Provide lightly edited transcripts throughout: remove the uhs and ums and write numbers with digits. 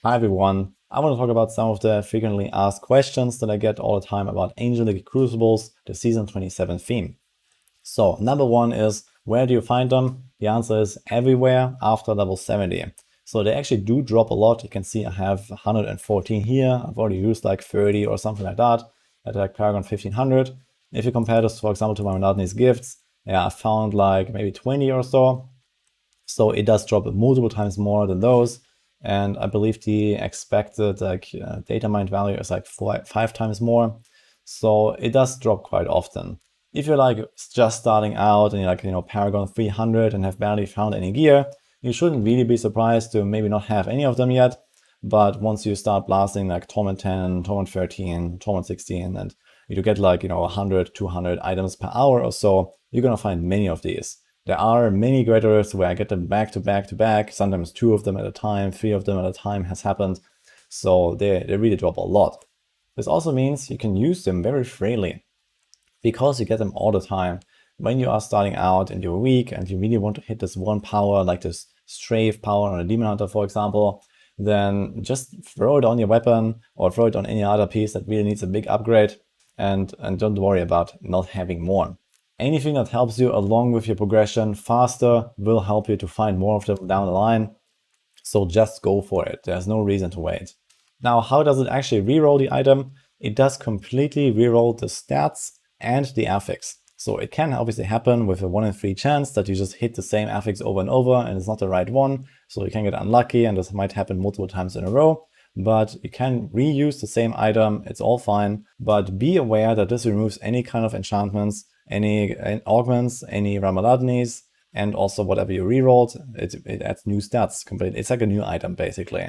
Hi everyone, I want to talk about some of the frequently asked questions that I get all the time about Angelic Crucibles, the Season 27 theme. So, number one is, where do you find them? The answer is everywhere after level 70. So they actually do drop a lot. You can see I have 114 here. I've already used like 30 or something like that at like Paragon 1500. If you compare this, for example, to my Monotonous Gifts, yeah, I found like maybe 20 or so. So it does drop multiple times more than those. And I believe the expected data mined value is like 5 times more. So it does drop quite often. If you're like just starting out and you're like, Paragon 300 and have barely found any gear, you shouldn't really be surprised to maybe not have any of them yet. But once you start blasting like Torment 10, Torment 13, Torment 16, and you get like, 100, 200 items per hour or so, you're gonna find many of these. There are many graders where I get them back to back to back, sometimes 2 of them at a time, 3 of them at a time has happened. So they really drop a lot. This also means you can use them very freely because you get them all the time. When you are starting out and you're weak and you really want to hit this one power, like this strafe power on a Demon Hunter, for example, then just throw it on your weapon or throw it on any other piece that really needs a big upgrade and don't worry about not having more. Anything that helps you along with your progression faster will help you to find more of them down the line. So just go for it. There's no reason to wait. Now, how does it actually reroll the item? It does completely reroll the stats and the affix. So it can obviously happen with a 1 in 3 chance that you just hit the same affix over and over and it's not the right one. So you can get unlucky and this might happen multiple times in a row. But you can reuse the same item, it's all fine. But be aware that this removes any kind of enchantments, any augments, any Ramaladnis, and also whatever you rerolled, it adds new stats completely. It's like a new item basically.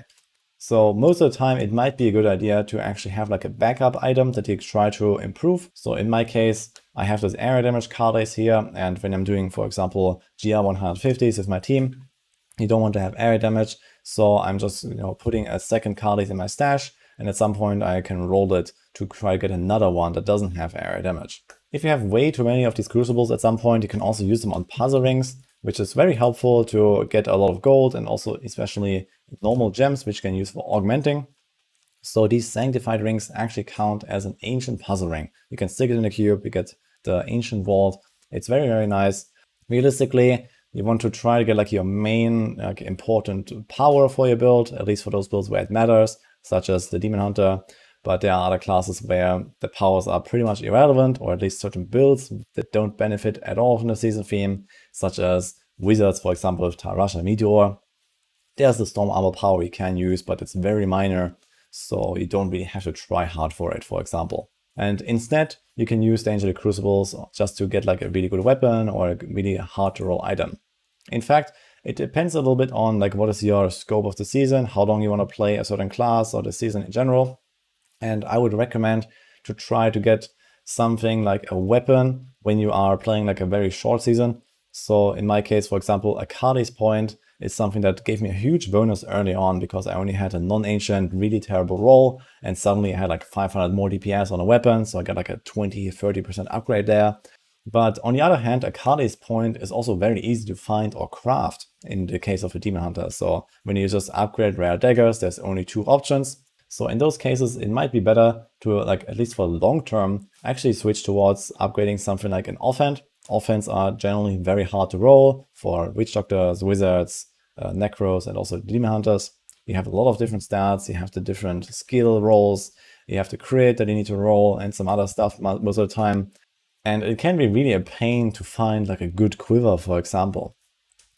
So most of the time it might be a good idea to actually have like a backup item that you try to improve. So in my case, I have this area damage card ace here, and when I'm doing, for example, GR 150s with my team, you don't want to have area damage. So I'm just putting a second card ace in my stash, and at some point I can roll it to try to get another one that doesn't have area damage. If you have way too many of these crucibles at some point, you can also use them on puzzle rings, which is very helpful to get a lot of gold and also especially normal gems, which you can use for augmenting. So these sanctified rings actually count as an ancient puzzle ring. You can stick it in the cube, you get the ancient vault. It's very, very nice. Realistically, you want to try to get like your main important power for your build, at least for those builds where it matters, such as the Demon Hunter. But there are other classes where the powers are pretty much irrelevant, or at least certain builds that don't benefit at all from the season theme, such as Wizards, for example, with Tarasha Meteor. There's the Storm Armor power you can use, but it's very minor, so you don't really have to try hard for it, for example. And instead, you can use the Angelic Crucibles just to get like a really good weapon or a really hard to roll item. In fact, it depends a little bit on like what is your scope of the season, how long you want to play a certain class or the season in general. And I would recommend to try to get something like a weapon when you are playing like a very short season. So in my case, for example, a Cardis point is something that gave me a huge bonus early on because I only had a non-ancient, really terrible roll, and suddenly I had like 500 more DPS on a weapon, so I got like a 20-30% upgrade there. But on the other hand, a Cardis point is also very easy to find or craft in the case of a Demon Hunter. So when you just upgrade rare daggers, there's only 2 options. So in those cases, it might be better to, like at least for long term, actually switch towards upgrading something like an offhand. Offhands are generally very hard to roll for Witch Doctors, Wizards, Necros, and also Demon Hunters. You have a lot of different stats, you have the different skill rolls, you have the crit that you need to roll, and some other stuff most of the time. And it can be really a pain to find like a good quiver, for example.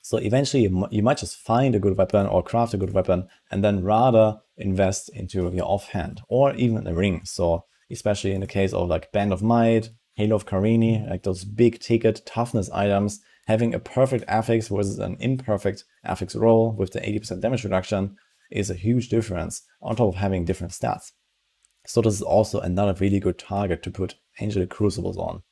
So eventually you might just find a good weapon or craft a good weapon and then rather invest into your offhand or even a ring. So especially in the case of like Band of Might, Halo of Karini, like those big ticket toughness items, having a perfect affix versus an imperfect affix roll with the 80% damage reduction is a huge difference on top of having different stats. So this is also another really good target to put Angelic Crucibles on.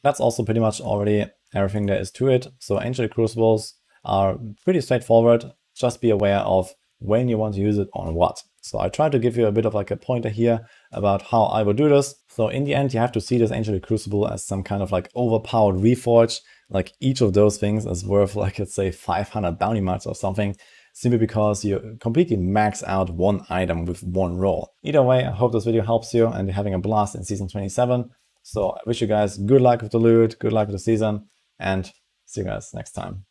That's also pretty much already everything there is to it. So Angelic Crucibles are pretty straightforward. Just be aware of when you want to use it on what. So I try to give you a bit of like a pointer here about how I would do this. So in the end, you have to see this Angelic Crucible as some kind of like overpowered reforge. Like each of those things is worth like, let's say 500 bounty marks or something. simply because you completely max out one item with one roll. Either way, I hope this video helps you and you're having a blast in Season 27. So I wish you guys good luck with the loot, good luck with the season, and see you guys next time.